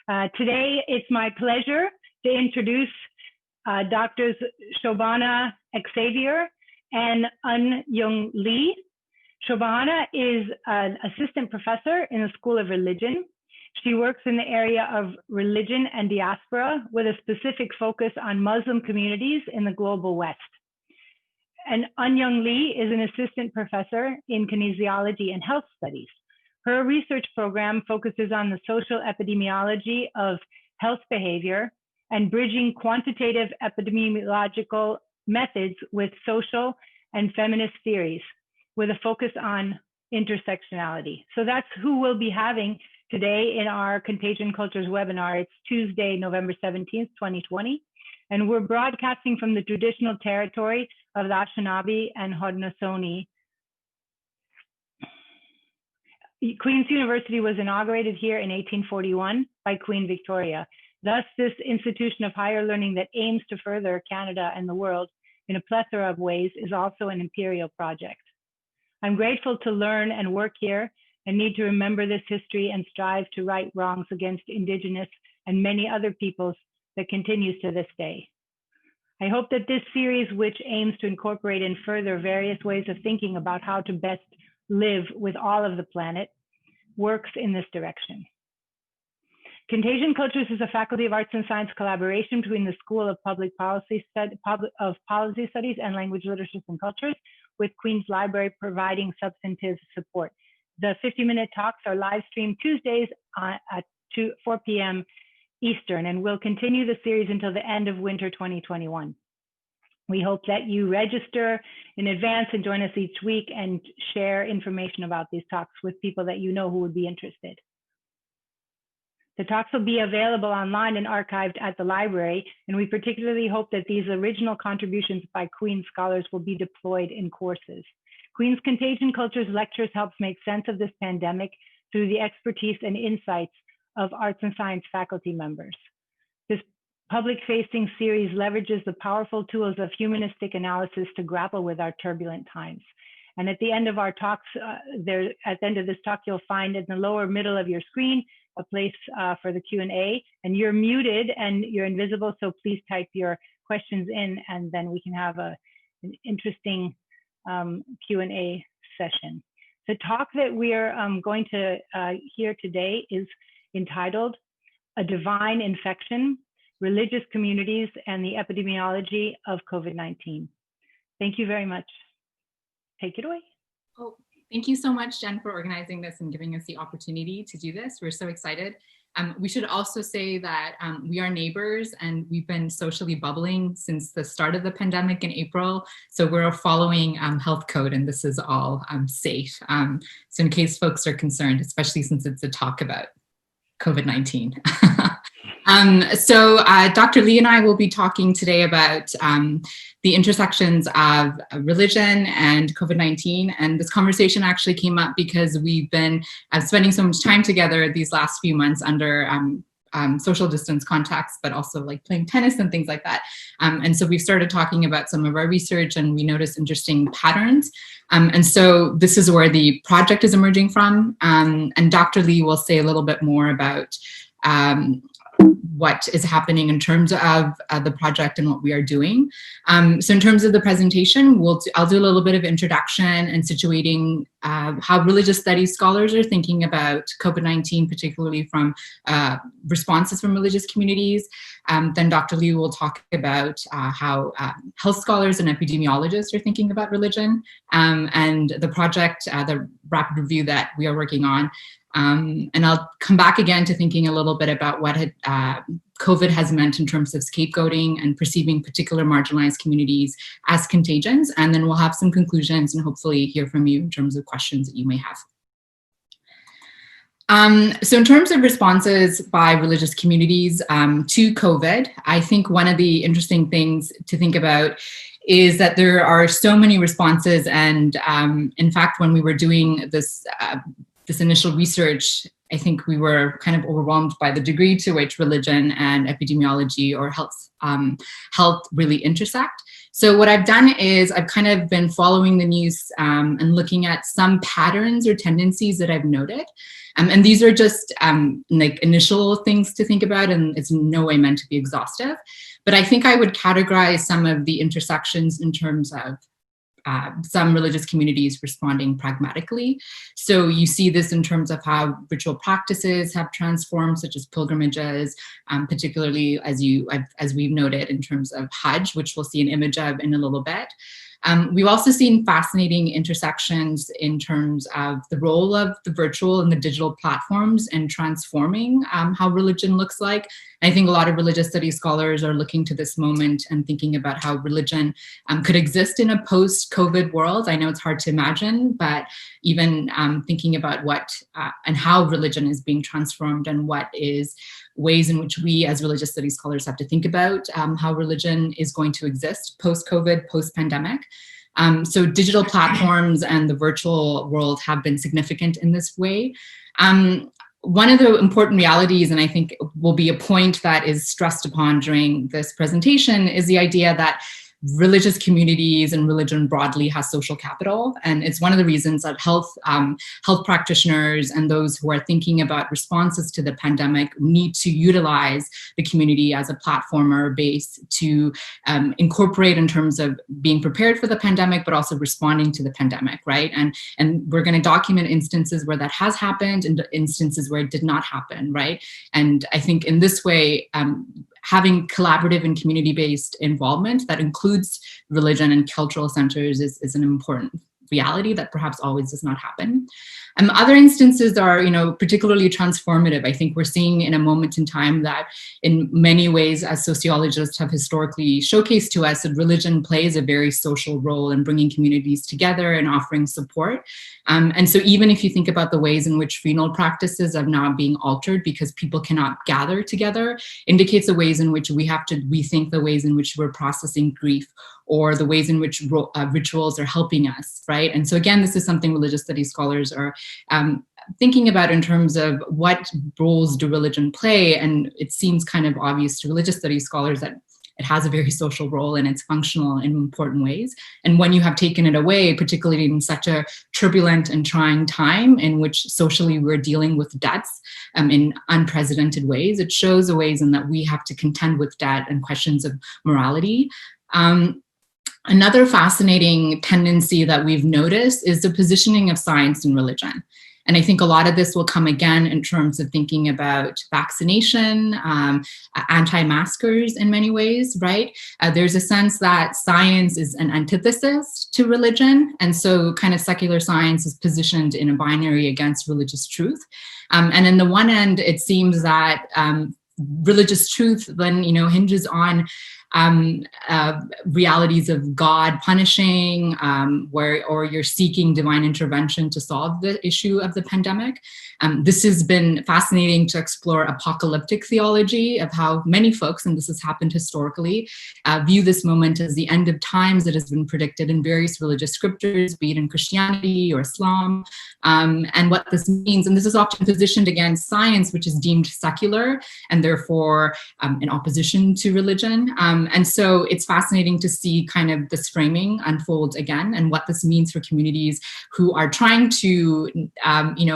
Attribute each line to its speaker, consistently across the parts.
Speaker 1: Today, it's my pleasure to introduce Doctors Shobhana Xavier and Eun-Young Lee. Shobhana is an assistant professor in the School of Religion. She works in the area of religion and diaspora with a specific focus on Muslim communities in the global West. And Eun-Young Lee is an assistant professor in kinesiology and health studies. Her research program focuses on the social epidemiology of health behavior and bridging quantitative epidemiological methods with social and feminist theories with a focus on intersectionality. So that's who we'll be having today in our Contagion Cultures webinar. It's Tuesday, November 17th, 2020. And we're broadcasting from the traditional territory of the Anishinaabe and Haudenosaunee. Queen's University was inaugurated here in 1841 by Queen Victoria. Thus, this institution of higher learning that aims to further Canada and the world in a plethora of ways is also an imperial project. I'm grateful to learn and work here and need to remember this history and strive to right wrongs against Indigenous and many other peoples that continues to this day. I hope that this series, which aims to incorporate and further various ways of thinking about how to best live with all of the planet, works in this direction. Contagion Cultures is a Faculty of Arts and Science collaboration between the School of Policy Studies and Language, Literatures, and Cultures, with Queen's Library providing substantive support. The 50-minute talks are live streamed Tuesdays at 4 p.m. Eastern, and we'll continue the series until the end of winter 2021. We hope that you register in advance and join us each week and share information about these talks with people that you know who would be interested. The talks will be available online and archived at the library, and we particularly hope that these original contributions by Queen's scholars will be deployed in courses. Queen's Contagion Cultures Lectures helps make sense of this pandemic through the expertise and insights of arts and science faculty members. This public-facing series leverages the powerful tools of humanistic analysis to grapple with our turbulent times. And at the end of our talks, at the end of this talk, you'll find in the lower middle of your screen a place for the Q&A, and you're muted and you're invisible, so please type your questions in, and then we can have an interesting Q&A session. The talk that we're going to hear today is entitled A Divine Infection, Religious Communities and the Epidemiology of COVID-19. Thank you very much. Take it away.
Speaker 2: Oh, thank you so much, Jen, for organizing this and giving us the opportunity to do this. We're so excited. We should also say that we are neighbors and we've been socially bubbling since the start of the pandemic in April. So we're following health code, and this is all safe. So in case folks are concerned, especially since it's a talk about COVID-19. So Dr. Lee and I will be talking today about the intersections of religion and COVID-19. And this conversation actually came up because we've been spending so much time together these last few months under social distance contacts, but also like playing tennis and things like that. And so we've started talking about some of our research, and we noticed interesting patterns. And so this is where the project is emerging from. And Dr. Lee will say a little bit more about what is happening in terms of the project and what we are doing. So in terms of the presentation, I'll do a little bit of introduction and situating how religious studies scholars are thinking about COVID-19, particularly from responses from religious communities. Then Dr. Lee will talk about how health scholars and epidemiologists are thinking about religion, and the project, the rapid review that we are working on. And I'll come back again to thinking a little bit about what COVID has meant in terms of scapegoating and perceiving particular marginalized communities as contagions. And then we'll have some conclusions and hopefully hear from you in terms of questions that you may have. So in terms of responses by religious communities to COVID, I think one of the interesting things to think about is that there are so many responses. And in fact, when we were doing this initial research, I think we were kind of overwhelmed by the degree to which religion and epidemiology or health really intersect. So what I've done is I've kind of been following the news and looking at some patterns or tendencies that I've noted. And these are just like initial things to think about, and it's in no way meant to be exhaustive. But I think I would categorize some of the intersections in terms of some religious communities responding pragmatically. So you see this in terms of how ritual practices have transformed, such as pilgrimages, particularly as we've noted in terms of Hajj, which we'll see an image of in a little bit. We've also seen fascinating intersections in terms of the role of the virtual and the digital platforms in transforming how religion looks like. I think a lot of religious studies scholars are looking to this moment and thinking about how religion could exist in a post-COVID world. I know it's hard to imagine, but even thinking about what and how religion is being transformed and what is ways in which we as religious studies scholars have to think about how religion is going to exist post-COVID, post-pandemic. So digital platforms and the virtual world have been significant in this way. One of the important realities, and I think will be a point that is stressed upon during this presentation, is the idea that religious communities and religion broadly has social capital. And it's one of the reasons that health practitioners and those who are thinking about responses to the pandemic need to utilize the community as a platform or a base to incorporate in terms of being prepared for the pandemic, but also responding to the pandemic, right? And we're going to document instances where that has happened and instances where it did not happen, right? And I think in this way, having collaborative and community-based involvement that includes religion and cultural centers is an important reality that perhaps always does not happen. Other instances are, particularly transformative. I think we're seeing in a moment in time that in many ways, as sociologists have historically showcased to us, that religion plays a very social role in bringing communities together and offering support. And so even if you think about the ways in which funeral practices are now being altered because people cannot gather together, indicates the ways in which we have to rethink the ways in which we're processing grief or the ways in which rituals are helping us, right? And so again, this is something religious studies scholars are thinking about in terms of what roles do religion play. And it seems kind of obvious to religious studies scholars that it has a very social role and it's functional in important ways. And when you have taken it away, particularly in such a turbulent and trying time in which socially we're dealing with debts in unprecedented ways, it shows the ways in that we have to contend with debt and questions of morality. Another fascinating tendency that we've noticed is the positioning of science and religion. And I think a lot of this will come again in terms of thinking about vaccination, anti-maskers in many ways, right? There's a sense that science is an antithesis to religion. And so kind of secular science is positioned in a binary against religious truth. And in the one end, it seems that religious truth then, hinges on realities of God punishing, or you're seeking divine intervention to solve the issue of the pandemic. This has been fascinating to explore apocalyptic theology of how many folks, and this has happened historically, view this moment as the end of times that has been predicted in various religious scriptures, be it in Christianity or Islam, and what this means. And this is often positioned against science, which is deemed secular and therefore in opposition to religion. And so it's fascinating to see kind of this framing unfold again and what this means for communities who are trying to,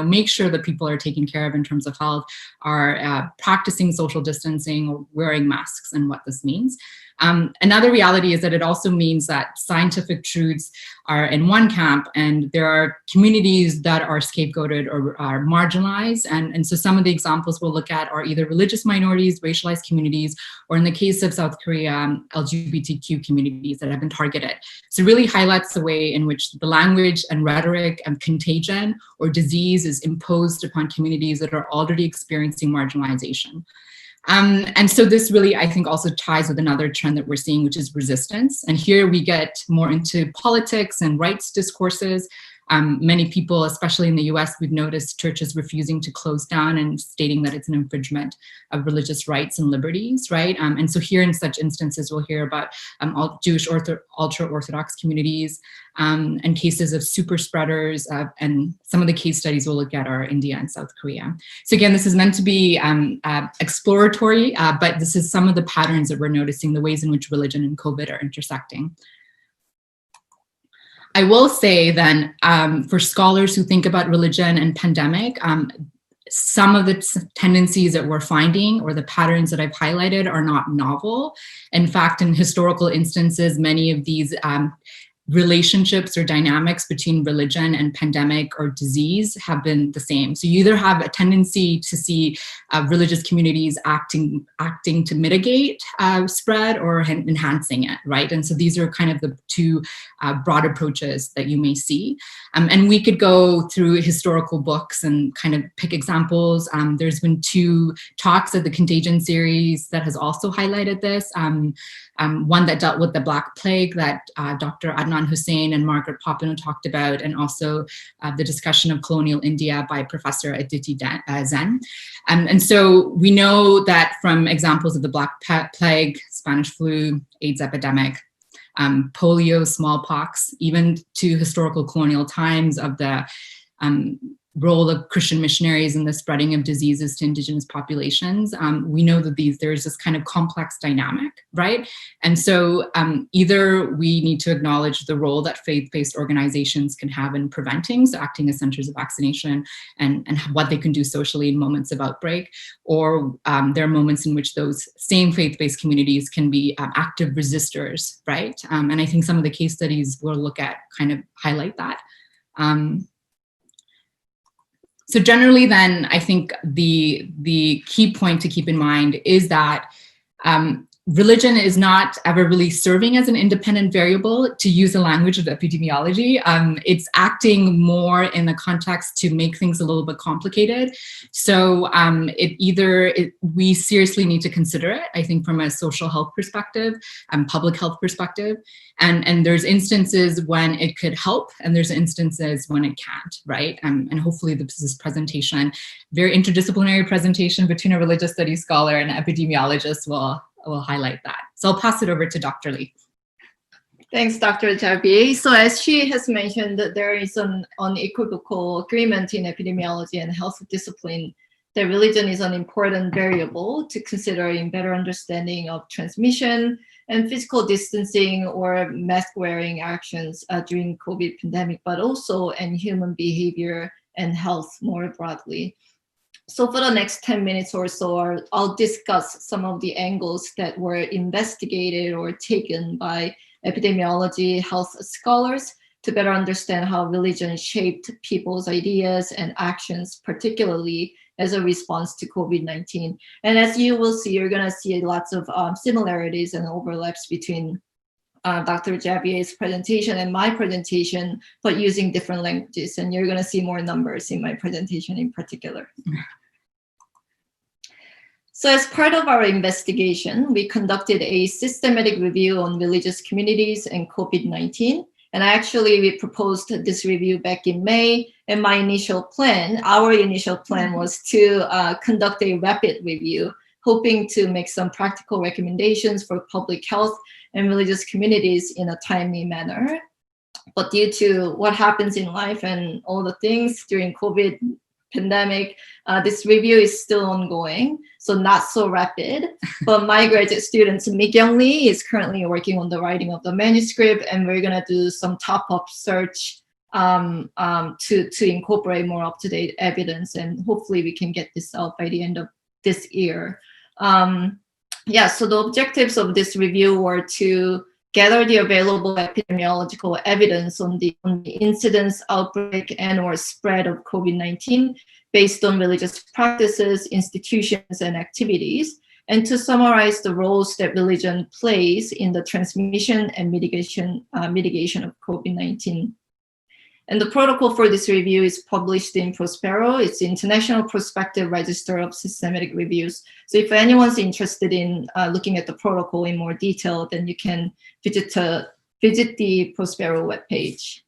Speaker 2: make sure that people are taken care of in terms of health, are practicing social distancing or wearing masks and what this means. Another reality is that it also means that scientific truths are in one camp and there are communities that are scapegoated or are marginalized. And so some of the examples we'll look at are either religious minorities, racialized communities, or in the case of South Korea, LGBTQ communities that have been targeted. So it really highlights the way in which the language and rhetoric and contagion or disease is imposed upon communities that are already experiencing marginalization. And so this really, I think, also ties with another trend that we're seeing, which is resistance. And here we get more into politics and rights discourses. Many people, especially in the US, we've noticed churches refusing to close down and stating that it's an infringement of religious rights and liberties, right? And so here in such instances, we'll hear about Jewish ultra-Orthodox communities and cases of super spreaders, and some of the case studies we'll look at are India and South Korea. So again, this is meant to be exploratory, but this is some of the patterns that we're noticing, the ways in which religion and COVID are intersecting. I will say then, for scholars who think about religion and pandemic, some of the tendencies that we're finding or the patterns that I've highlighted are not novel. In fact, in historical instances, many of these relationships or dynamics between religion and pandemic or disease have been the same. So you either have a tendency to see religious communities acting to mitigate spread or enhancing it, right? And so these are kind of the two broad approaches that you may see. And we could go through historical books and kind of pick examples. There's been 2 talks of the Contagion series that has also highlighted this. One that dealt with the Black Plague that Dr. Adnan Hussain and Margaret Popino talked about, and also the discussion of colonial India by Professor Aditi Zen. And so we know that from examples of the Black Plague, Spanish flu, AIDS epidemic, polio, smallpox, even to historical colonial times of the role of Christian missionaries in the spreading of diseases to indigenous populations, we know that there's this kind of complex dynamic, right? And so either we need to acknowledge the role that faith-based organizations can have in preventing, so acting as centers of vaccination, and what they can do socially in moments of outbreak, or there are moments in which those same faith-based communities can be active resistors, right? And I think some of the case studies we'll look at kind of highlight that. So generally then, I think the key point to keep in mind is that religion is not ever really serving as an independent variable, to use the language of epidemiology. It's acting more in the context to make things a little bit complicated. So we seriously need to consider it, I think, from a social health perspective and public health perspective. And there's instances when it could help, and there's instances when it can't, right? And hopefully this presentation, very interdisciplinary presentation between a religious studies scholar and an epidemiologist will highlight that. So I'll pass it over to Dr. Lee.
Speaker 3: Thanks, Dr. Xavier. So as she has mentioned, that there is an unequivocal agreement in epidemiology and health discipline that religion is an important variable to consider in better understanding of transmission and physical distancing or mask wearing actions during COVID pandemic, but also in human behavior and health more broadly. So for the next 10 minutes or so, I'll discuss some of the angles that were investigated or taken by epidemiology health scholars to better understand how religion shaped people's ideas and actions, particularly as a response to COVID-19. And as you will see, you're going to see lots of similarities and overlaps between Dr. Xavier's presentation and my presentation, but using different languages. And you're going to see more numbers in my presentation in particular. So as part of our investigation, we conducted a systematic review on religious communities and COVID-19. And we proposed this review back in May. And our initial plan was to conduct a rapid review, hoping to make some practical recommendations for public health and religious communities in a timely manner. But due to what happens in life and all the things during COVID pandemic, this review is still ongoing, so not so rapid. But my graduate student, Eun-Young Lee, is currently working on the writing of the manuscript, and we're gonna do some top-up search to incorporate more up-to-date evidence, and hopefully we can get this out by the end of this year. So the objectives of this review were to gather the available epidemiological evidence on the incidence, outbreak, and/or spread of COVID-19 based on religious practices, institutions, and activities, and to summarize the roles that religion plays in the transmission and mitigation of COVID-19. And the protocol for this review is published in Prospero. It's the International Prospective Register of Systematic Reviews. So if anyone's interested in looking at the protocol in more detail, then you can visit the Prospero webpage.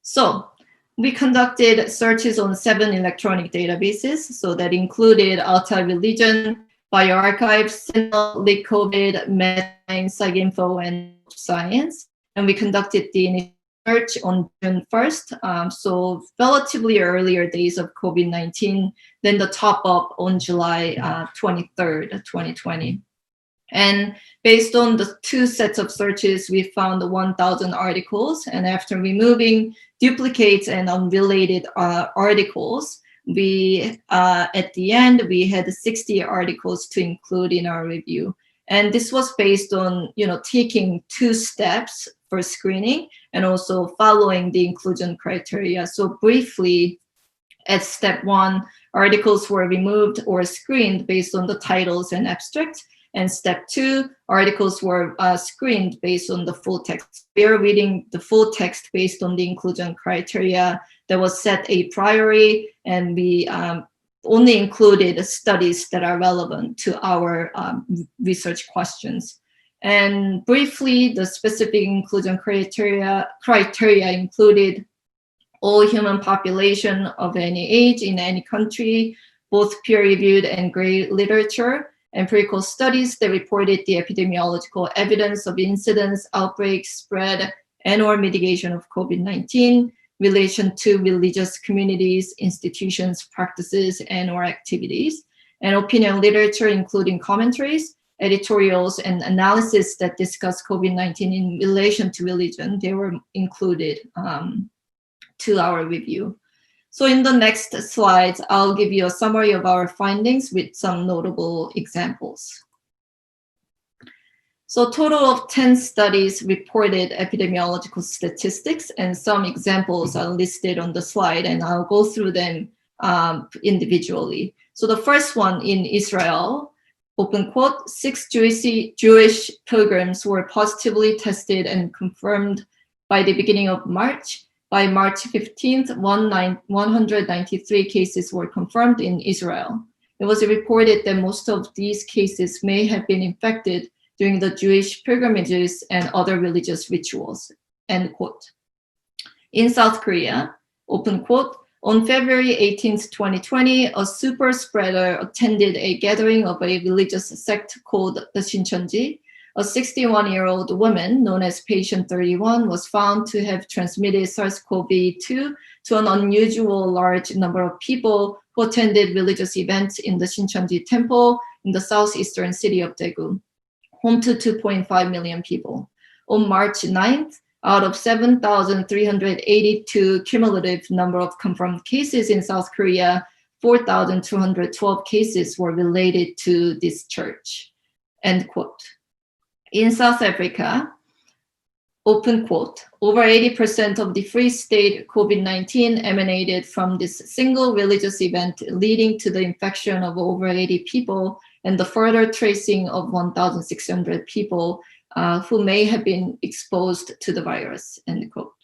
Speaker 3: So we conducted searches on 7 electronic databases. So that included outside religion, bioarchive, Sentinel, LeetCovid, Medline, PsycInfo, and Science. And we conducted the initial search on June 1st, so relatively earlier days of COVID-19, then the top-up on July 23rd, 2020. And based on the 2 sets of searches, we found 1,000 articles. And after removing duplicates and unrelated articles, we at the end, we had 60 articles to include in our review. And this was based on, taking 2 steps for screening and also following the inclusion criteria. So briefly, at step 1, articles were removed or screened based on the titles and abstracts. And step 2, articles were screened based on the full text. We are reading the full text based on the inclusion criteria that was set a priori, and we only included studies that are relevant to our research questions. And briefly, the specific inclusion criteria included all human population of any age in any country, both peer-reviewed and gray literature, empirical studies that reported the epidemiological evidence of incidence, outbreaks, spread, and/or mitigation of COVID-19, relation to religious communities, institutions, practices, and/or activities, and opinion literature, including commentaries, editorials, and analysis that discuss COVID-19 in relation to religion. They were included to our review. So in the next slides, I'll give you a summary of our findings with some notable examples. So a total of 10 studies reported epidemiological statistics, and some examples are listed on the slide, and I'll go through them individually. So the first one in Israel, open quote, 6 Jewish pilgrims were positively tested and confirmed by the beginning of March. By March 15th, 193 cases were confirmed in Israel. It was reported that most of these cases may have been infected during the Jewish pilgrimages and other religious rituals, end quote. In South Korea, open quote, on February 18th, 2020, a super spreader attended a gathering of a religious sect called the Shincheonji. A 61-year-old woman known as patient 31 was found to have transmitted SARS-CoV-2 to an unusual large number of people who attended religious events in the Shincheonji temple in the southeastern city of Daegu, home to 2.5 million people. On March 9th, out of 7,382 cumulative number of confirmed cases in South Korea, 4,212 cases were related to this church, end quote. In South Africa, open quote, over 80% of the Free State COVID-19 emanated from this single religious event, leading to the infection of over 80 people and the further tracing of 1,600 people who may have been exposed to the virus, end quote.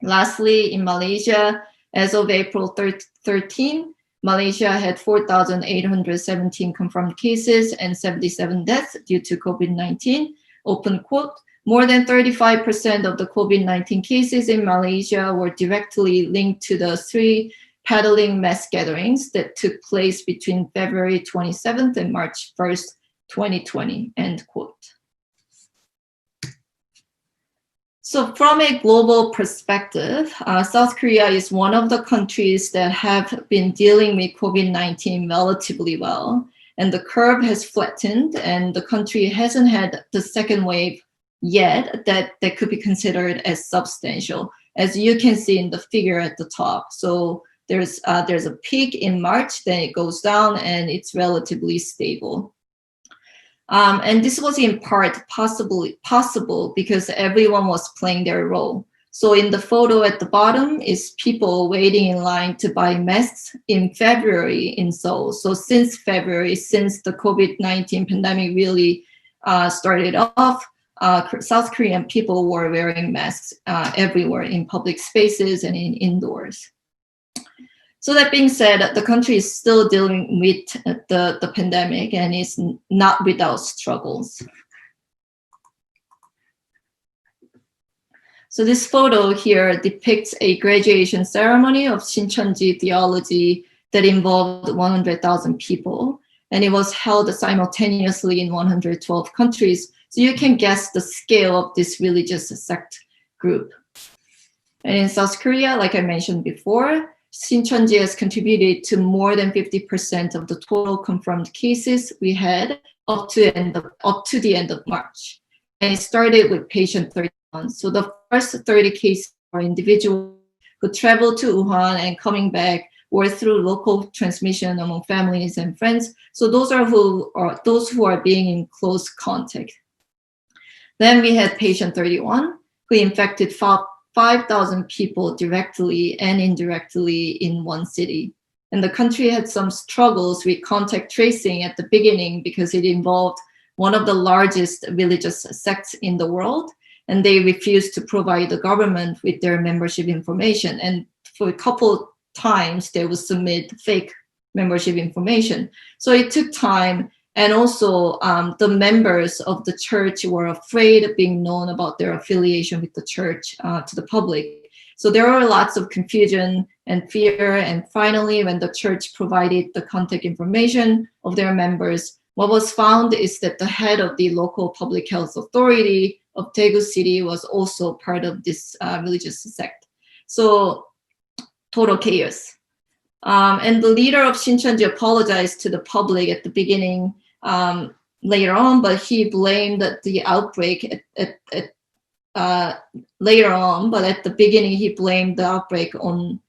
Speaker 3: Lastly, in Malaysia, as of April 13, Malaysia had 4,817 confirmed cases and 77 deaths due to COVID-19. Open quote, more than 35% of the COVID-19 cases in Malaysia were directly linked to the 3 paddling mass gatherings that took place between February 27th and March 1st, 2020, end quote. So from a global perspective, South Korea is one of the countries that have been dealing with COVID-19 relatively well. And the curve has flattened, and the country hasn't had the second wave yet that could be considered as substantial, as you can see in the figure at the top. So there's a peak in March, then it goes down, and it's relatively stable. And this was in part possible because everyone was playing their role. So in the photo at the bottom is people waiting in line to buy masks in February in Seoul. So since February, since the COVID-19 pandemic really started off, South Korean people were wearing masks everywhere in public spaces and in indoors. So that being said, the country is still dealing with the pandemic and is not without struggles. So this photo here depicts a graduation ceremony of Shincheonji theology that involved 100,000 people, and it was held simultaneously in 112 countries. So you can guess the scale of this religious sect group. And in South Korea, like I mentioned before, Shincheonji has contributed to more than 50% of the total confirmed cases we had up to the end of March. And it started with patient 31. So the first 30 cases are individuals who traveled to Wuhan and coming back or through local transmission among families and friends. So those who are being in close contact. Then we had patient 31, who infected 5,000 people directly and indirectly in one city. And the country had some struggles with contact tracing at the beginning because it involved one of the largest religious sects in the world, and they refused to provide the government with their membership information. And for a couple times, they would submit fake membership information. So it took time. And also the members of the church were afraid of being known about their affiliation with the church to the public. So there were lots of confusion and fear. And finally, when the church provided the contact information of their members, what was found is that the head of the local public health authority of Daegu City was also part of this religious sect. So total chaos. And the leader of Shincheonji apologized to the public at the beginning later on, but he blamed the outbreak later on, but at the beginning he blamed the outbreak on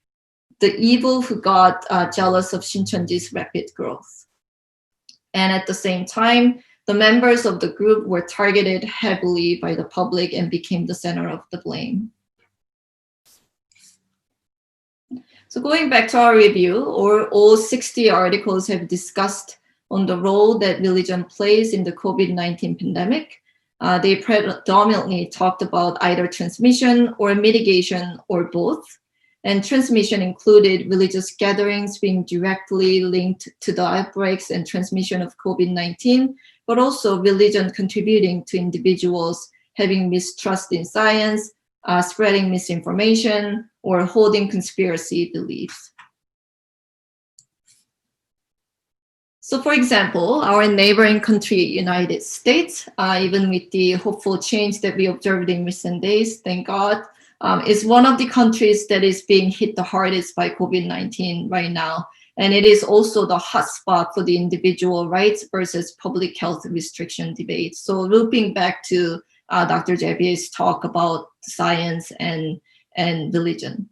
Speaker 3: the evil who got jealous of Shincheonji's rapid growth. And at the same time, the members of the group were targeted heavily by the public and became the center of the blame. So going back to our review, all 60 articles have discussed on the role that religion plays in the COVID-19 pandemic. They predominantly talked about either transmission or mitigation or both. And transmission included religious gatherings being directly linked to the outbreaks and transmission of COVID-19, but also religion contributing to individuals having mistrust in science, spreading misinformation, or holding conspiracy beliefs. So for example, our neighboring country, United States, even with the hopeful change that we observed in recent days, thank God, is one of the countries that is being hit the hardest by COVID-19 right now. And it is also the hotspot for the individual rights versus public health restriction debate. So looping back to Dr. Xavier's talk about science and religion.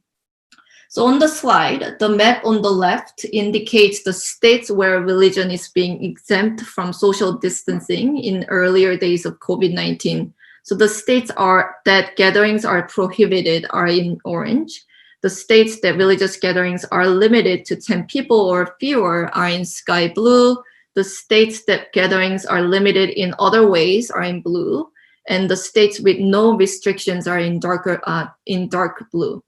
Speaker 3: So on the slide, the map on the left indicates the states where religion is being exempt from social distancing in earlier days of COVID-19. So the states that gatherings are prohibited are in orange. The states that religious gatherings are limited to 10 people or fewer are in sky blue. The states that gatherings are limited in other ways are in blue. And the states with no restrictions are in dark blue.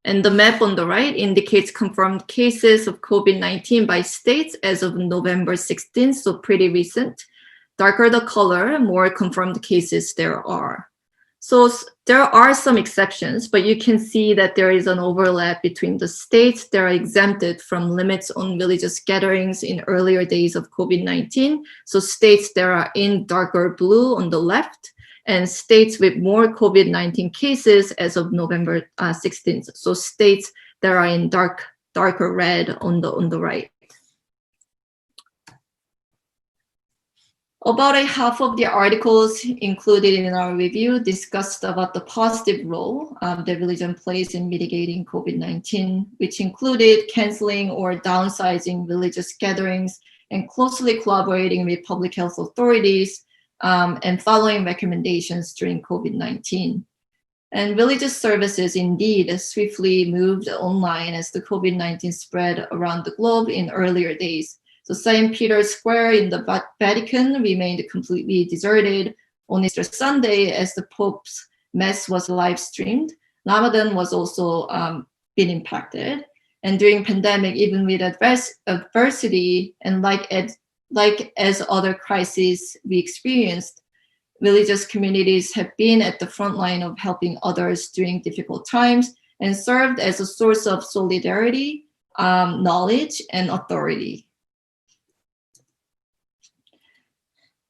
Speaker 3: And the map on the right indicates confirmed cases of COVID-19 by states as of November 16th, so pretty recent. Darker the color, more confirmed cases there are. So there are some exceptions, but you can see that there is an overlap between the states that are exempted from limits on religious gatherings in earlier days of COVID-19. So states that are in darker blue on the left, and states with more COVID-19 cases as of November 16th. So states that are in darker red on the right. About a half of the articles included in our review discussed about the positive role that religion plays in mitigating COVID-19, which included canceling or downsizing religious gatherings and closely collaborating with public health authorities and following recommendations during COVID-19. And religious services indeed swiftly moved online as the COVID-19 spread around the globe in earlier days. So St. Peter's Square in the Vatican remained completely deserted on Easter Sunday as the Pope's Mass was live streamed. Ramadan was also been impacted. And during pandemic, even with adversity and like as other crises we experienced, religious communities have been at the front line of helping others during difficult times and served as a source of solidarity, knowledge, and authority.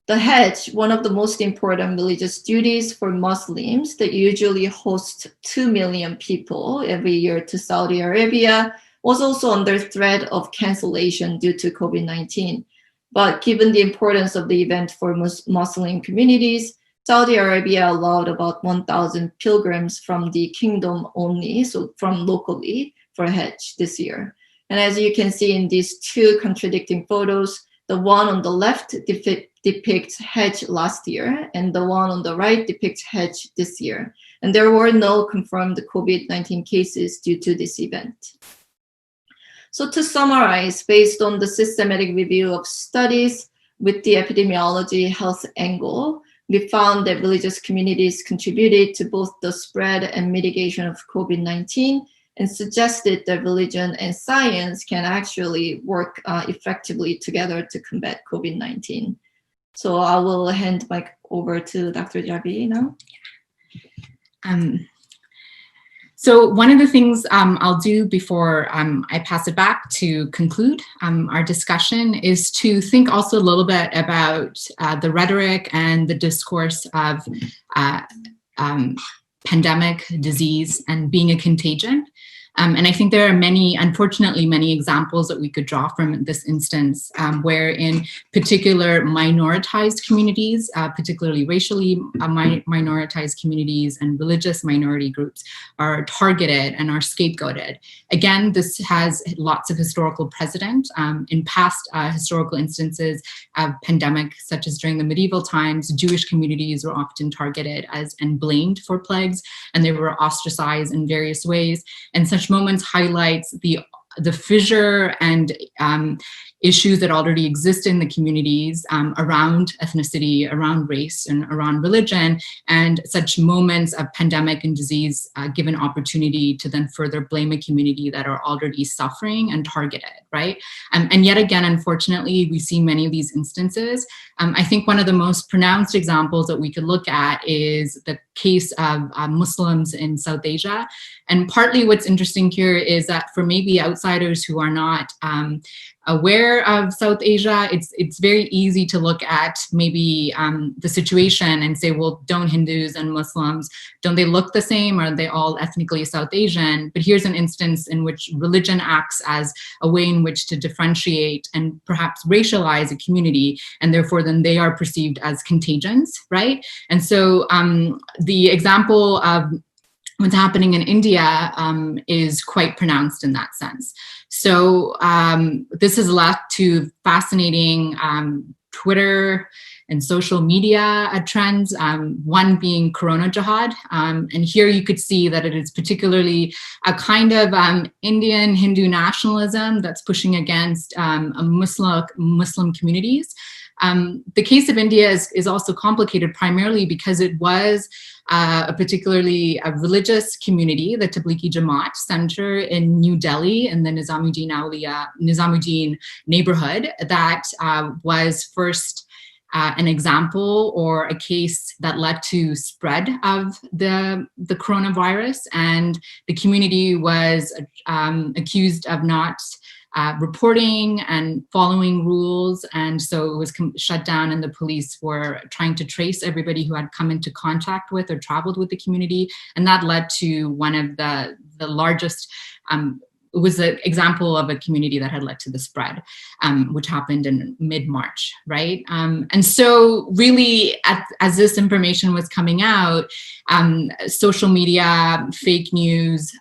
Speaker 3: The Hajj, one of the most important religious duties for Muslims that usually host 2 million people every year to Saudi Arabia, was also under threat of cancellation due to COVID-19. But given the importance of the event for Muslim communities, Saudi Arabia allowed about 1,000 pilgrims from the kingdom only, so from locally, for Hajj this year. And as you can see in these two contradicting photos, the one on the left depicts Hajj last year, and the one on the right depicts Hajj this year. And there were no confirmed COVID-19 cases due to this event. So to summarize, based on the systematic review of studies with the epidemiology health angle, we found that religious communities contributed to both the spread and mitigation of COVID-19, and suggested that religion and science can actually work effectively together to combat COVID-19. So I will hand mic over to Dr. Xavier now.
Speaker 2: So one of the things I'll do before I pass it back to conclude our discussion is to think also a little bit about the rhetoric and the discourse of pandemic, disease, and being a contagion. And I think there are many, unfortunately, many examples that we could draw from this instance, where in particular minoritized communities, particularly racially minoritized communities and religious minority groups are targeted and are scapegoated. Again, this has lots of historical precedent. In past historical instances of pandemic, such as during the medieval times, Jewish communities were often targeted and blamed for plagues, and they were ostracized in various ways. And such moments highlights the fissure and issues that already exist in the communities around ethnicity, around race, and around religion, and such moments of pandemic and disease give an opportunity to then further blame a community that are already suffering and targeted, right? And yet again, unfortunately, we see many of these instances. I think one of the most pronounced examples that we could look at is the case of Muslims in South Asia. And partly what's interesting here is that for maybe outsiders who are not aware of South Asia, it's very easy to look at maybe the situation and say, well, don't Hindus and Muslims, don't they look the same? Are they all ethnically South Asian? But here's an instance in which religion acts as a way in which to differentiate and perhaps racialize a community, and therefore then they are perceived as contagions, right? And so the example of what's happening in India is quite pronounced in that sense. So this has led to fascinating Twitter and social media trends, one being Corona Jihad. And here you could see that it is particularly a kind of Indian Hindu nationalism that's pushing against Muslim communities. The case of India is also complicated primarily because it was particularly a religious community, the Tablighi Jamaat Center in New Delhi in the Nizamuddin neighborhood that was first an example or a case that led to spread of the coronavirus, and the community was accused of not reporting and following rules, and so it was shut down, and the police were trying to trace everybody who had come into contact with or traveled with the community, and that led to one of the largest it was an example of a community that had led to the spread, which happened in mid-March, right? And so really, as this information was coming out, social media, fake news,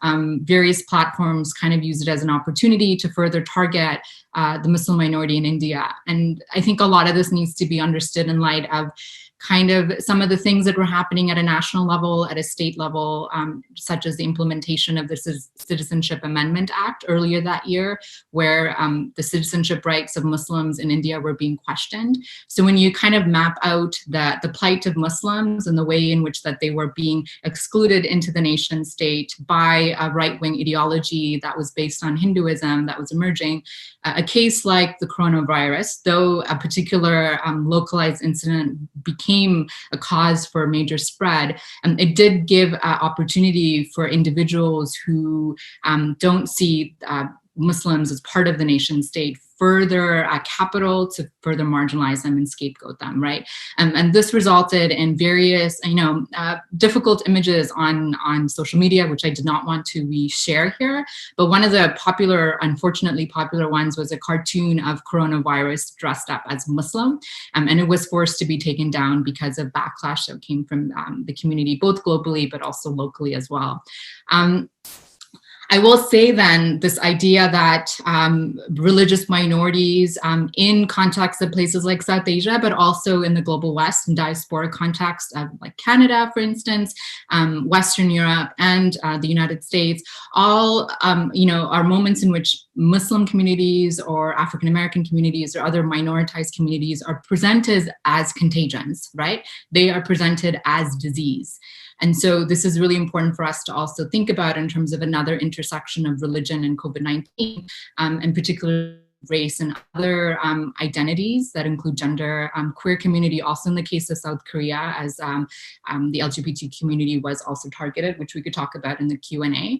Speaker 2: various platforms kind of used it as an opportunity to further target the Muslim minority in India. And I think a lot of this needs to be understood in light of kind of some of the things that were happening at a national level, at a state level, such as the implementation of the Citizenship Amendment Act earlier that year, where the citizenship rights of Muslims in India were being questioned. So when you kind of map out the plight of Muslims and the way in which that they were being excluded into the nation state by a right-wing ideology that was based on Hinduism that was emerging, a case like the coronavirus, though a particular localized incident became became a cause for major spread, it did give opportunity for individuals who don't see Muslims as part of the nation state further capital to further marginalize them and scapegoat them, right? And this resulted in various, difficult images on social media, which I did not want to reshare here. But one of the unfortunately popular ones was a cartoon of coronavirus dressed up as Muslim. And it was forced to be taken down because of backlash that came from the community, both globally, but also locally as well. I will say then this idea that religious minorities in contexts of places like South Asia, but also in the global West and diaspora context of like Canada, for instance, Western Europe and the United States, all are moments in which Muslim communities or African American communities or other minoritized communities are presented as contagions, right? They are presented as disease. And so this is really important for us to also think about in terms of another intersection of religion and COVID-19, in particular race and other identities that include gender, queer community, also in the case of South Korea, as the LGBT community was also targeted, which we could talk about in the Q&A.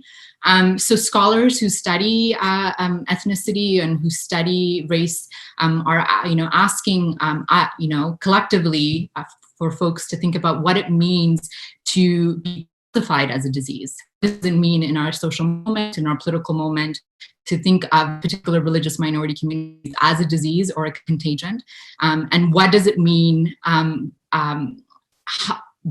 Speaker 2: So scholars who study ethnicity and who study race are asking collectively for folks to think about what it means to be classified as a disease. What does it mean in our social moment, in our political moment, to think of particular religious minority communities as a disease or a contagion? And what does it mean? How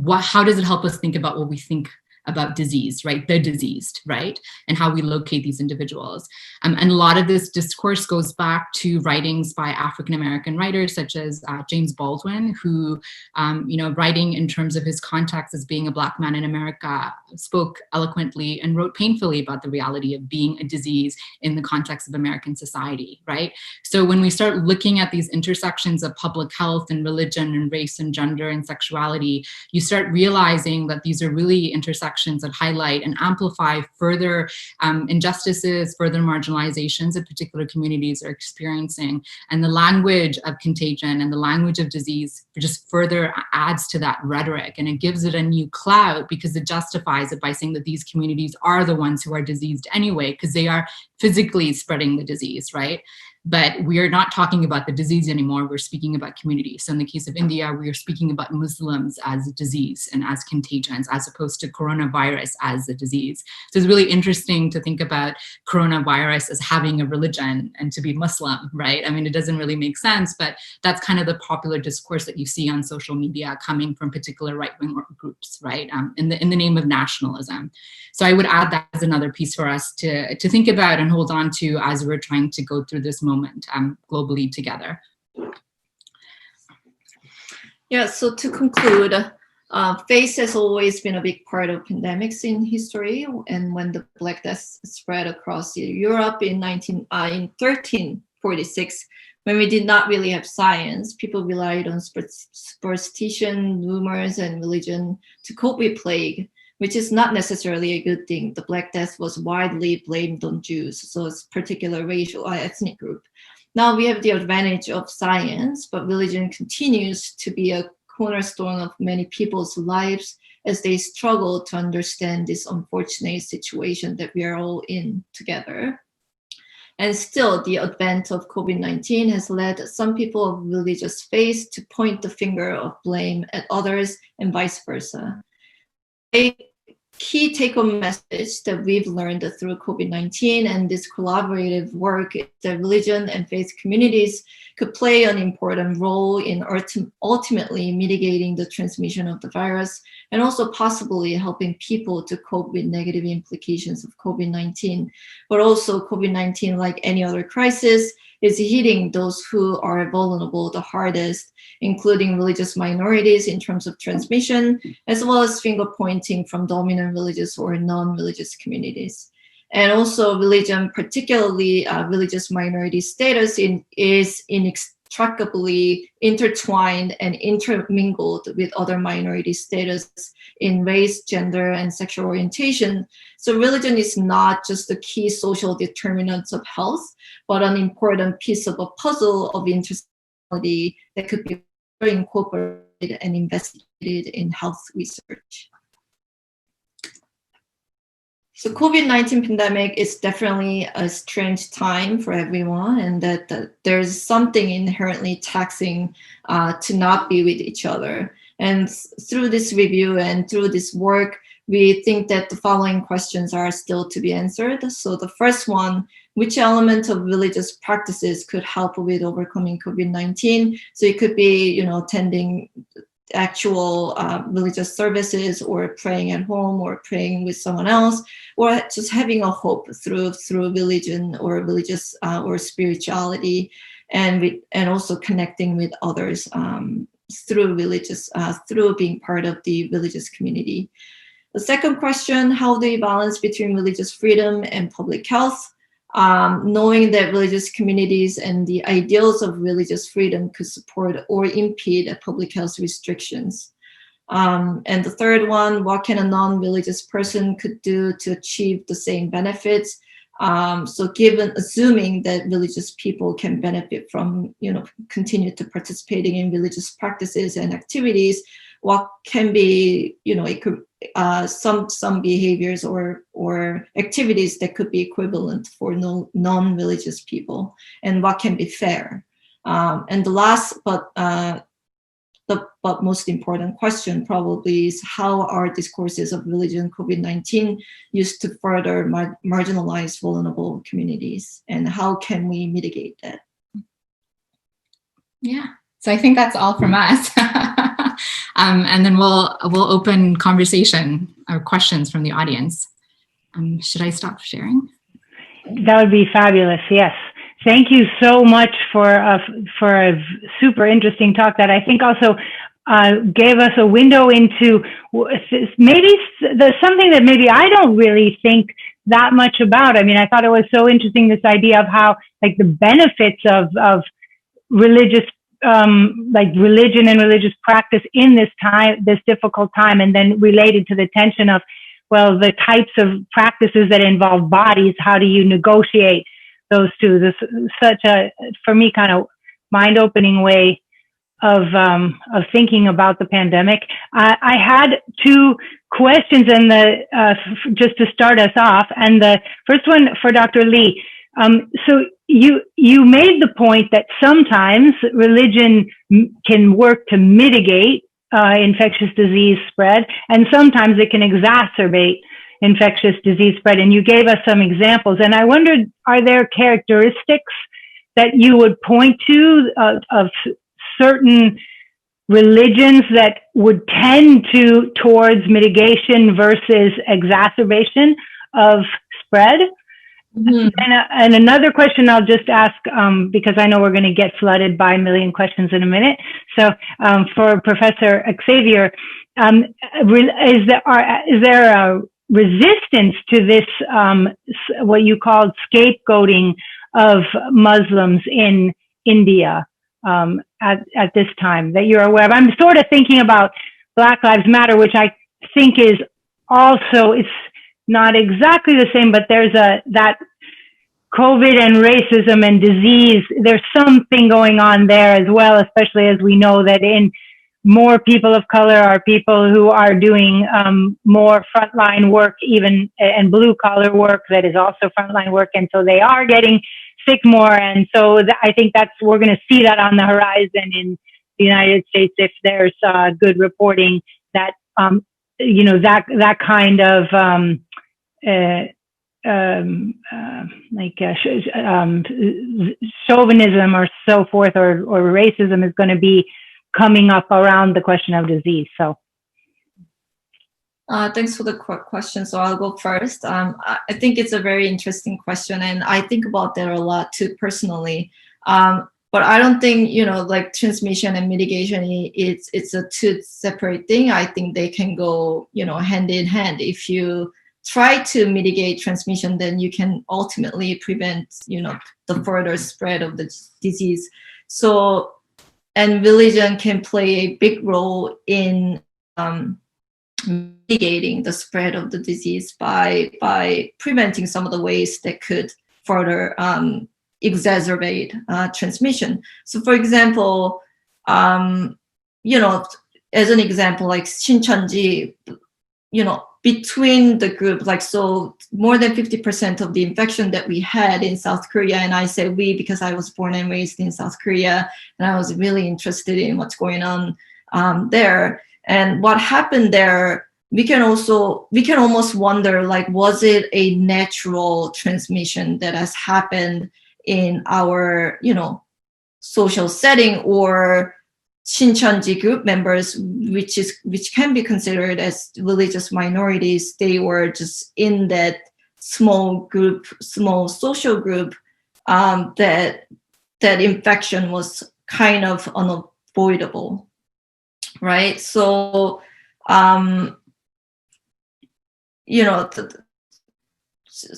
Speaker 2: does it help us think about what we think about disease, right? The diseased, right? And how we locate these individuals. And a lot of this discourse goes back to writings by African-American writers such as James Baldwin, who, writing in terms of his context as being a Black man in America, spoke eloquently and wrote painfully about the reality of being a disease in the context of American society, right? So when we start looking at these intersections of public health and religion and race and gender and sexuality, you start realizing that these are really intersections that highlight and amplify further injustices, further marginalizations that particular communities are experiencing. And the language of contagion and the language of disease just further adds to that rhetoric. And it gives it a new clout because it justifies it by saying that these communities are the ones who are diseased anyway, because they are physically spreading the disease, right? But we are not talking about the disease anymore. We're speaking about community. So in the case of India, we are speaking about Muslims as a disease and as contagions, as opposed to coronavirus as a disease. So it's really interesting to think about coronavirus as having a religion and to be Muslim, right? I mean, it doesn't really make sense, but that's kind of the popular discourse that you see on social media coming from particular right-wing groups, right? In the name of nationalism. So I would add that as another piece for us to think about and hold on to as we're trying to go through this moment globally together.
Speaker 3: Yeah, so to conclude, face has always been a big part of pandemics in history. And when the Black Death spread across Europe in 1346, when we did not really have science, people relied on superstition, rumors, and religion to cope with plague, which is not necessarily a good thing. The Black Death was widely blamed on Jews, so it's a particular racial or ethnic group. Now we have the advantage of science, but religion continues to be a cornerstone of many people's lives as they struggle to understand this unfortunate situation that we are all in together. And still, the advent of COVID-19 has led some people of religious faith to point the finger of blame at others and vice versa. A key take-home message that we've learned through COVID-19 and this collaborative work is that religion and faith communities could play an important role in ultimately mitigating the transmission of the virus and also possibly helping people to cope with negative implications of COVID-19. But also COVID-19, like any other crisis, is hitting those who are vulnerable the hardest, including religious minorities in terms of transmission, as well as finger pointing from dominant religious or non-religious communities. And also religion, particularly religious minority status, is inextricably intertwined and intermingled with other minority status in race, gender, and sexual orientation. So religion is not just the key social determinants of health, but an important piece of a puzzle of intersectionality that could be incorporated and investigated in health research. So COVID-19 pandemic is definitely a strange time for everyone, and that there's something inherently taxing to not be with each other. And through this review and through this work, we think that the following questions are still to be answered. So the first one, which element of religious practices could help with overcoming COVID-19? So it could be, attending actual religious services, or praying at home, or praying with someone else, or just having a hope through religion or religious or spirituality, and also connecting with others through being part of the religious community. The second question, how do you balance between religious freedom and public health? Knowing that religious communities and the ideals of religious freedom could support or impede public health restrictions. And the third one, what can a non-religious person could do to achieve the same benefits? So assuming that religious people can benefit from, continue to participating in religious practices and activities, what can be, it could some behaviors or activities that could be equivalent for non-religious people, and what can be fair. And the last but most important question probably is, how are discourses of religion COVID-19 used to further marginalize vulnerable communities, and how can we mitigate that?
Speaker 2: Yeah, so I think that's all from us. And then we'll open conversation or questions from the audience. Should I stop sharing?
Speaker 1: That would be fabulous. Yes. Thank you so much for a super interesting talk that I think also gave us a window into maybe something that maybe I don't really think that much about. I mean, I thought it was so interesting, this idea of how like the benefits of religious like religion and religious practice in this time, this difficult time, and then related to the tension of, well, the types of practices that involve bodies, how do you negotiate those two? This is such a, for me, kind of mind-opening way of thinking about the pandemic. I had two questions, and just to start us off, and the first one for Dr. Lee. So you made the point that sometimes religion can work to mitigate infectious disease spread, and sometimes it can exacerbate infectious disease spread. And you gave us some examples. And I wondered, are there characteristics that you would point to of certain religions that would tend towards mitigation versus exacerbation of spread? Mm-hmm. And another question I'll just ask, because I know we're going to get flooded by a million questions in a minute. So for Professor Xavier, is there a resistance to this, what you called scapegoating of Muslims in India at this time that you're aware of? I'm sort of thinking about Black Lives Matter, which I think is also, it's not exactly the same, but there's that COVID and racism and disease, there's something going on there as well, especially as we know that in more people of color are people who are doing more frontline work, even, and blue collar work that is also frontline work. And so they are getting sick more. And so I think we're going to see that on the horizon in the United States if there's good reporting that, that kind of chauvinism or so forth, or racism is going to be coming up around the question of disease. So
Speaker 3: thanks for the question. So I'll go first. I think it's a very interesting question, and I think about that a lot too personally. But I don't think, like transmission and mitigation, it's a two separate thing. I think they can go, hand in hand. If you try to mitigate transmission, then you can ultimately prevent, the further spread of the disease. So, and religion can play a big role in mitigating the spread of the disease by preventing some of the ways that could further exacerbate transmission. So, for example, as an example, like Shincheonji, between the group, like, so more than 50% of the infection that we had in South Korea, and I say we because I was born and raised in South Korea, and I was really interested in what's going on there. And what happened there, we can almost wonder, like, was it a natural transmission that has happened in our, social setting, or Shincheonji group members, which can be considered as religious minorities, they were just in that small social group, that infection was kind of unavoidable, right? So,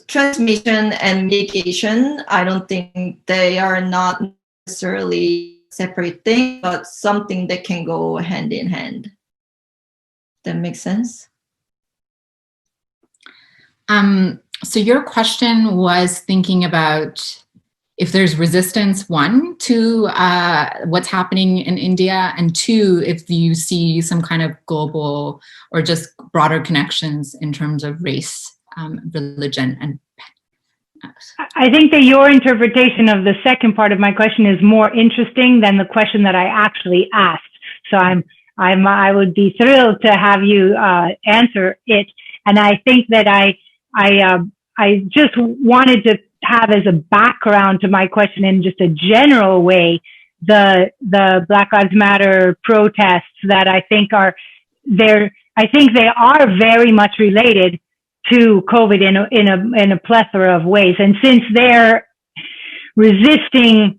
Speaker 3: transmission and mitigation, I don't think they are not necessarily separate thing, but something that can go hand in hand. That makes sense?
Speaker 2: So your question was thinking about if there's resistance, one, to what's happening in India, and two, if you see some kind of global or just broader connections in terms of race, religion, and
Speaker 1: I think that your interpretation of the second part of my question is more interesting than the question that I actually asked. So I would be thrilled to have you answer it. And I think that I just wanted to have as a background to my question in just a general way the Black Lives Matter protests that I think are there. I think they are very much related to COVID in a plethora of ways. And since they're resisting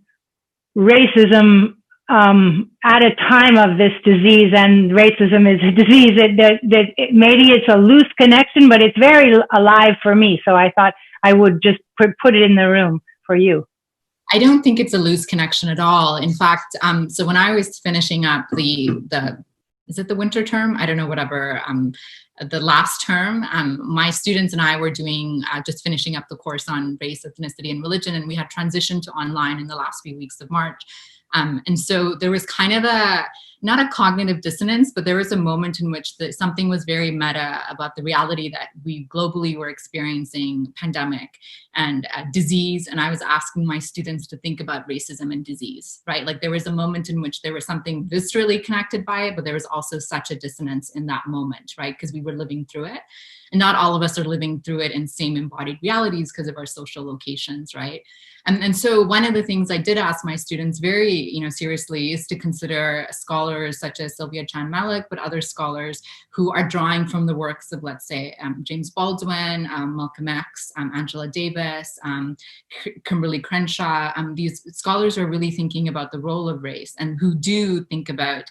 Speaker 1: racism at a time of this disease, and racism is a disease, maybe it's a loose connection, but it's very alive for me. So I thought I would just put it in the room for you.
Speaker 2: I don't think it's a loose connection at all. In fact, so when I was finishing up is it the winter term? I don't know, whatever. The last term, my students and I were doing, just finishing up the course on race, ethnicity, and religion, and we had transitioned to online in the last few weeks of March. And so there was kind of not a cognitive dissonance, but there was a moment in which something was very meta about the reality that we globally were experiencing pandemic and disease. And I was asking my students to think about racism and disease, right? Like there was a moment in which there was something viscerally connected by it, but there was also such a dissonance in that moment, right? Because we were living through it. And not all of us are living through it in same embodied realities because of our social locations, right? And so one of the things I did ask my students very, seriously is to consider scholars such as Sylvia Chan Malik, but other scholars who are drawing from the works of, let's say, James Baldwin, Malcolm X, Angela Davis, Kimberlé Crenshaw. These scholars are really thinking about the role of race and who do think about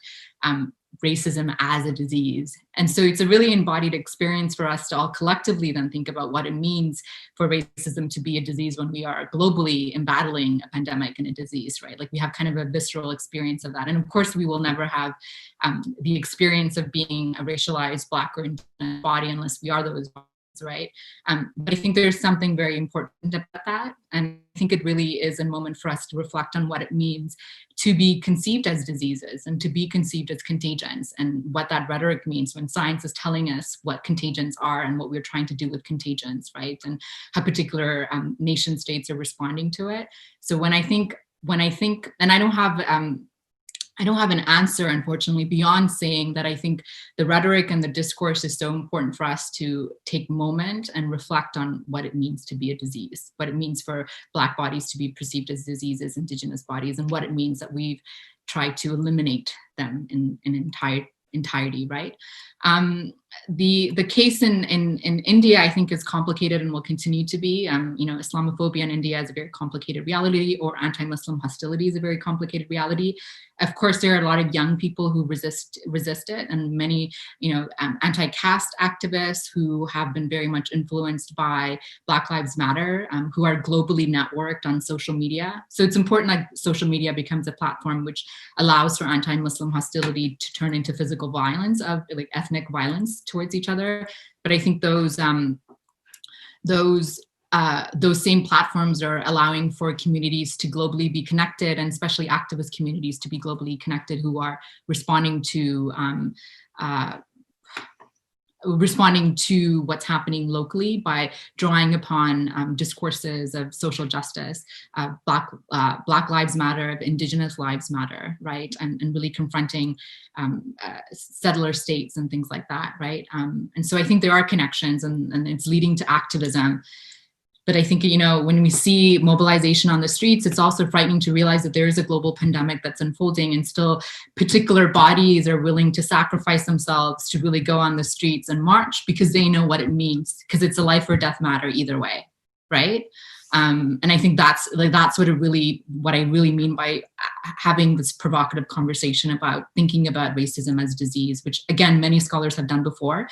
Speaker 2: racism as a disease. And so it's a really embodied experience for us to all collectively then think about what it means for racism to be a disease when we are globally embattling a pandemic and a disease, right? Like we have kind of a visceral experience of that. And of course, we will never have the experience of being a racialized Black or Indigenous body unless we are those bodies, right? But I think there's something very important about that. And I think it really is a moment for us to reflect on what it means to be conceived as diseases and to be conceived as contagions, and what that rhetoric means when science is telling us what contagions are and what we're trying to do with contagions, right? And how particular nation states are responding to it. So when I think, and I don't have an answer, unfortunately, beyond saying that I think the rhetoric and the discourse is so important for us to take moment and reflect on what it means to be a disease, what it means for Black bodies to be perceived as diseases, Indigenous bodies, and what it means that we've tried to eliminate them in entirety, right? The case in India, I think, is complicated and will continue to be. Islamophobia in India is a very complicated reality, or anti-Muslim hostility is a very complicated reality. Of course, there are a lot of young people who resist it, and many, anti-caste activists who have been very much influenced by Black Lives Matter, who are globally networked on social media. So it's important that social media becomes a platform which allows for anti-Muslim hostility to turn into physical violence, of like ethnic violence towards each other. But I think those those same platforms are allowing for communities to globally be connected, and especially activist communities to be globally connected, who are responding to what's happening locally by drawing upon discourses of social justice, Black Lives Matter, of Indigenous Lives Matter, right? And really confronting settler states and things like that, right? And so I think there are connections, and it's leading to activism. But I think, you know, when we see mobilization on the streets, it's also frightening to realize that there is a global pandemic that's unfolding, and still particular bodies are willing to sacrifice themselves to really go on the streets and march because they know what it means, because it's a life or death matter either way, right? And I think that's what I really mean by having this provocative conversation about thinking about racism as disease, which again, many scholars have done before.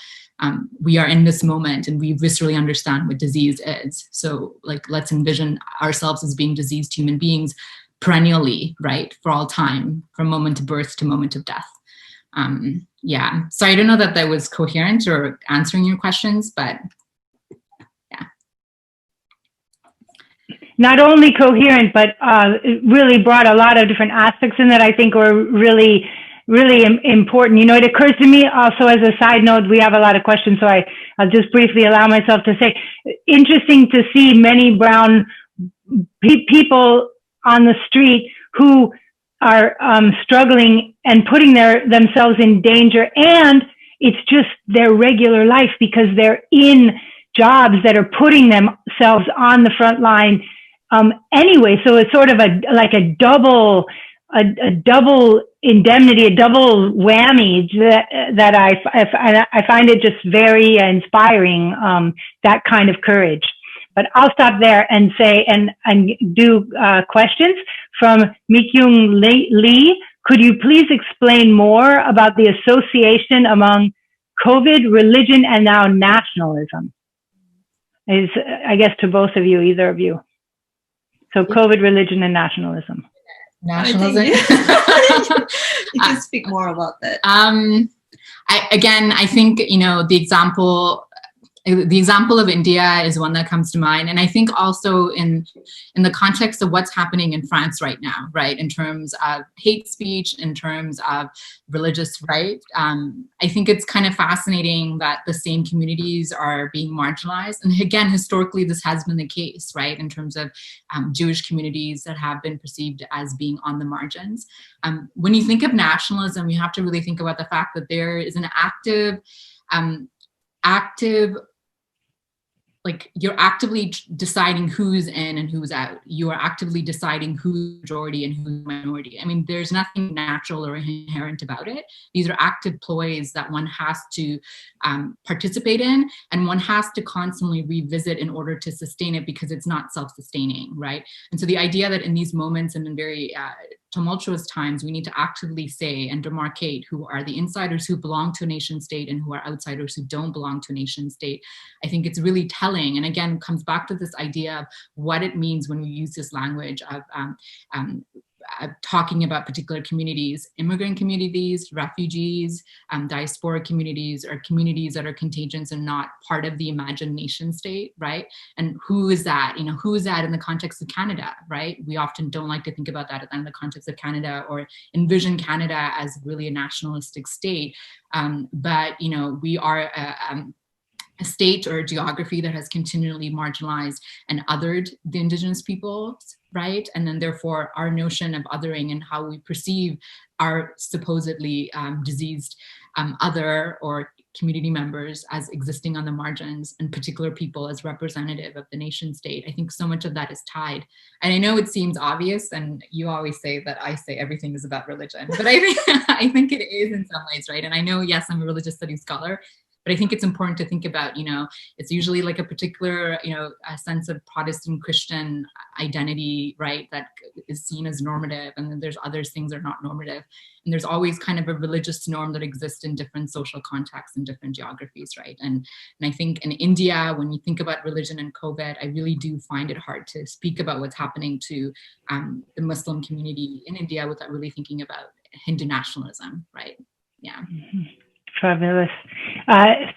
Speaker 2: We are in this moment and we viscerally understand what disease is. So like, let's envision ourselves as being diseased human beings perennially, right? For all time, from moment of birth to moment of death. Yeah, so I don't know that was coherent or answering your questions, but
Speaker 1: not only coherent, but it really brought a lot of different aspects in that I think were really, really important. You know, it occurs to me also as a side note, we have a lot of questions, so I'll just briefly allow myself to say, interesting to see many brown people on the street who are struggling and putting themselves in danger, and it's just their regular life because they're in jobs that are putting themselves on the front line anyway. So it's sort of a double indemnity, a double whammy that I find it just very inspiring, that kind of courage. But I'll stop there and say, and do questions from Eun-Young Lee. Could you please explain more about the association among COVID, religion, and now nationalism? Is, I guess, to both of you, either of you. So COVID, religion, and nationalism.
Speaker 2: Nationalism.
Speaker 3: You can speak more about that.
Speaker 2: I think, you know, the example of India is one that comes to mind. And I think also in the context of what's happening in France right now, right, in terms of hate speech, in terms of religious right, I think it's kind of fascinating that the same communities are being marginalized. And again, historically, this has been the case, right, in terms of Jewish communities that have been perceived as being on the margins. When you think of nationalism, you have to really think about the fact that there is an active, like, you're actively deciding who's in and who's out. You are actively deciding who's majority and who's minority. I mean, there's nothing natural or inherent about it. These are active ploys that one has to participate in, and one has to constantly revisit in order to sustain it, because it's not self-sustaining, right? And so the idea that in these moments and in very tumultuous times, we need to actively say and demarcate who are the insiders who belong to a nation state and who are outsiders who don't belong to a nation state. I think it's really telling, and again, comes back to this idea of what it means when we use this language of talking about particular communities, immigrant communities, refugees, diaspora communities, or communities that are contagious and not part of the imagined nation state, right? And who is that? You know, who is that in the context of Canada, right? We often don't like to think about that in the context of Canada, or envision Canada as really a nationalistic state. But, you know, we are a state or a geography that has continually marginalized and othered the Indigenous peoples, right? And then therefore our notion of othering and how we perceive our supposedly diseased other or community members as existing on the margins, and particular people as representative of the nation state. I think so much of that is tied. And I know it seems obvious, and you always say that I say everything is about religion, but I think it is in some ways, right? And I know, yes, I'm a religious studies scholar, but I think it's important to think about, you know, it's usually like a particular, you know, a sense of Protestant Christian identity, right, that is seen as normative, and then there's other things that are not normative. And there's always kind of a religious norm that exists in different social contexts and different geographies, right? And I think in India, when you think about religion and COVID, I really do find it hard to speak about what's happening to the Muslim community in India without really thinking about Hindu nationalism, right? Yeah.
Speaker 1: Mm-hmm. Fabulous.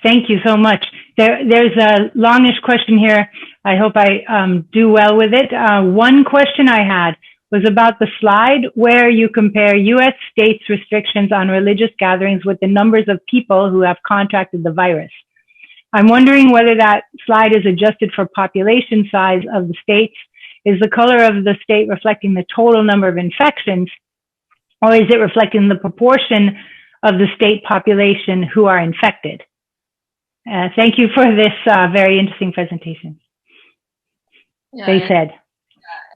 Speaker 1: Thank you so much. There's a longish question here I hope I do well with it. One question I had was about the slide where you compare US states' restrictions on religious gatherings with the numbers of people who have contracted the virus. I'm wondering whether that slide is adjusted for population size of the states. Is the color of the state reflecting the total number of infections, or is it reflecting the proportion of the state population who are infected? Thank you for this very interesting presentation.
Speaker 3: Yeah,
Speaker 1: they said.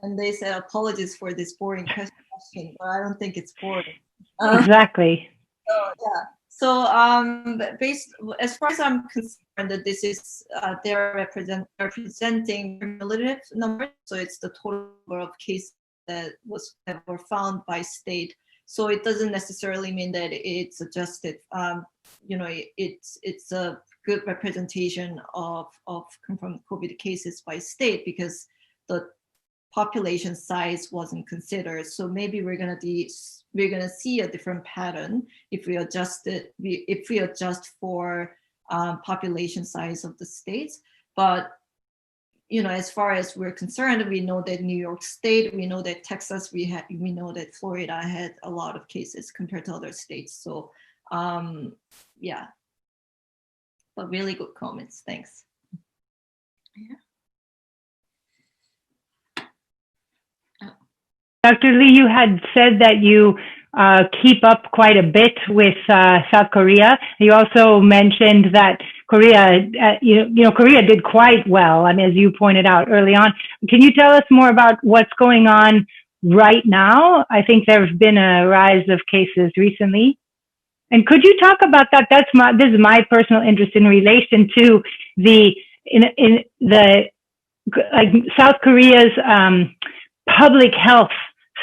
Speaker 3: And they said, apologies for this boring question, but I don't think it's boring.
Speaker 1: Exactly.
Speaker 3: So based, as far as I'm concerned, that this is they're representing cumulative numbers. So it's the total number of cases that were found by state. So it doesn't necessarily mean that it's adjusted. You know, it's a good representation of confirmed COVID cases by state because the population size wasn't considered. So maybe we're gonna see a different pattern if we adjust it. If we adjust for population size of the states. But you know, as far as we're concerned, we know that New York State, we know that Texas, we know that Florida had a lot of cases compared to other states. So yeah, but really good comments. Thanks.
Speaker 2: Yeah.
Speaker 1: Dr. Lee, you had said that you keep up quite a bit with South Korea. You also mentioned that Korea, Korea did quite well. I mean, as you pointed out early on. Can you tell us more about what's going on right now? I think there have been a rise of cases recently. And could you talk about that? This is my personal interest in relation to South Korea's public health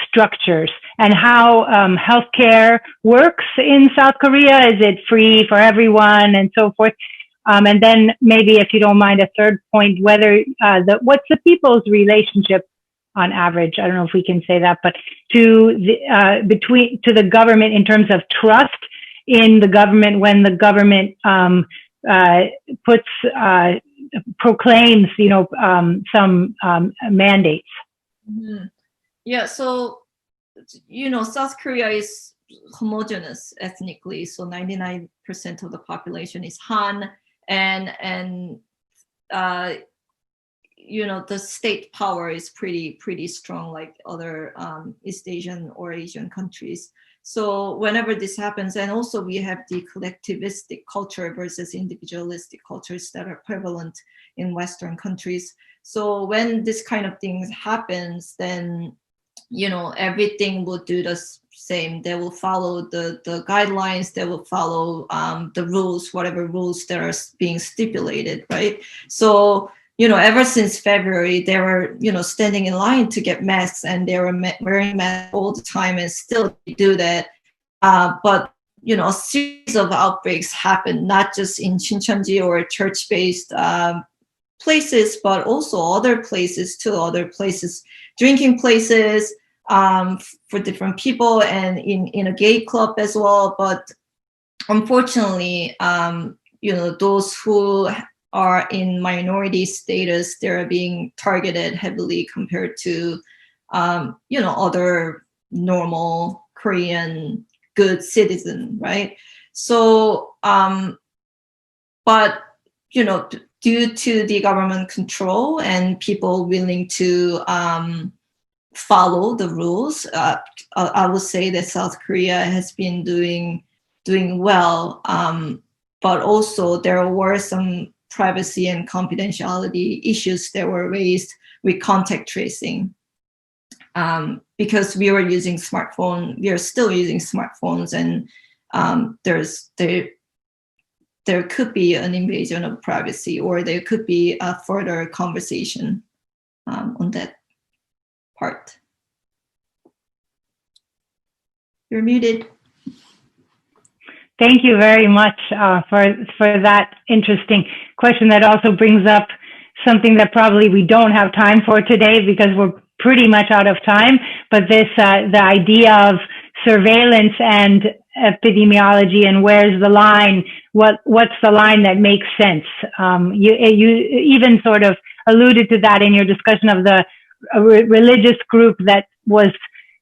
Speaker 1: structures and how healthcare works in South Korea. Is it free for everyone and so forth? And then maybe, if you don't mind, a third point, whether what's the people's relationship on average? I don't know if we can say that, but to the government in terms of trust in the government when the government proclaims, some mandates.
Speaker 3: Mm-hmm. Yeah, so, South Korea is homogeneous ethnically. So 99% of the population is Han, and the state power is pretty strong, like other East Asian or Asian countries. So whenever this happens, and also we have the collectivistic culture versus individualistic cultures that are prevalent in Western countries. So when this kind of thing happens, then, everything will do the same. They will follow the guidelines. They will follow the rules, whatever rules that are being stipulated, right? So, ever since February, they were, standing in line to get masks, and they were wearing masks all the time and still do that. But, a series of outbreaks happened, not just in Shincheonji or church-based places, but also other places drinking places for different people, and in a gay club as well. But unfortunately, those who are in minority status, they're being targeted heavily compared to, other normal Korean good citizen, right? So, but, due to the government control and people willing to follow the rules, I would say that South Korea has been doing well. But also there were some privacy and confidentiality issues that were raised with contact tracing. Because we are still using smartphones, and there could be an invasion of privacy, or there could be a further conversation on that part. You're muted.
Speaker 1: Thank you very much for that interesting question. That also brings up something that probably we don't have time for today because we're pretty much out of time. But the idea of surveillance and epidemiology, and where's the line? What's the line that makes sense? You even sort of alluded to that in your discussion of the religious group that was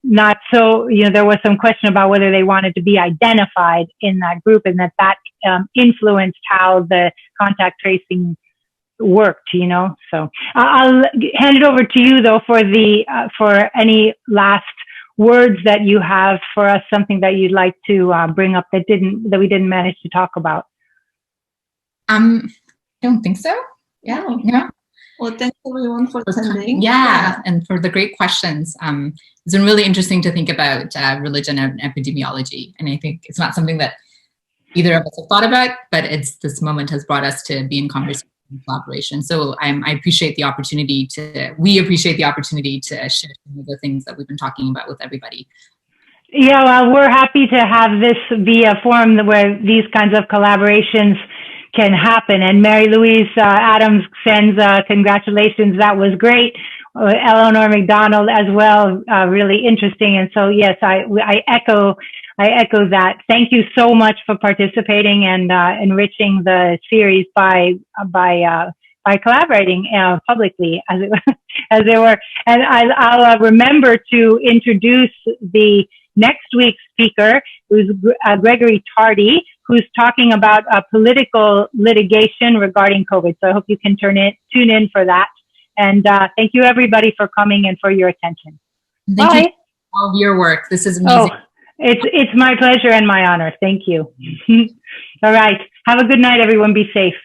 Speaker 1: not so, there was some question about whether they wanted to be identified in that group, and that influenced how the contact tracing worked, So I'll hand it over to you, though, for any last words that you have for us, something that you'd like to bring up that we didn't manage to talk about.
Speaker 2: I don't think so. Yeah.
Speaker 3: Well, thanks everyone for attending.
Speaker 2: Yeah, and for the great questions. It's been really interesting to think about religion and epidemiology, and I think it's not something that either of us have thought about, but this moment has brought us to be in conversation and collaboration. So I appreciate the opportunity we appreciate the opportunity to share some of the things that we've been talking about with everybody.
Speaker 1: Yeah, well, we're happy to have this be a forum where these kinds of collaborations can happen. And Mary Louise Adams sends congratulations. That was great. Eleanor McDonald as well, really interesting. And so, yes, I echo that. Thank you so much for participating and enriching the series by collaborating publicly as it were. And I'll remember to introduce the next week's speaker, who's Gregory Tardy, who's talking about political litigation regarding COVID. So I hope you can tune in for that. And thank you, everybody, for coming and for your attention.
Speaker 2: Thank you for all of your work. This is amazing.
Speaker 1: Oh, it's my pleasure and my honor. Thank you. All right. Have a good night, everyone. Be safe.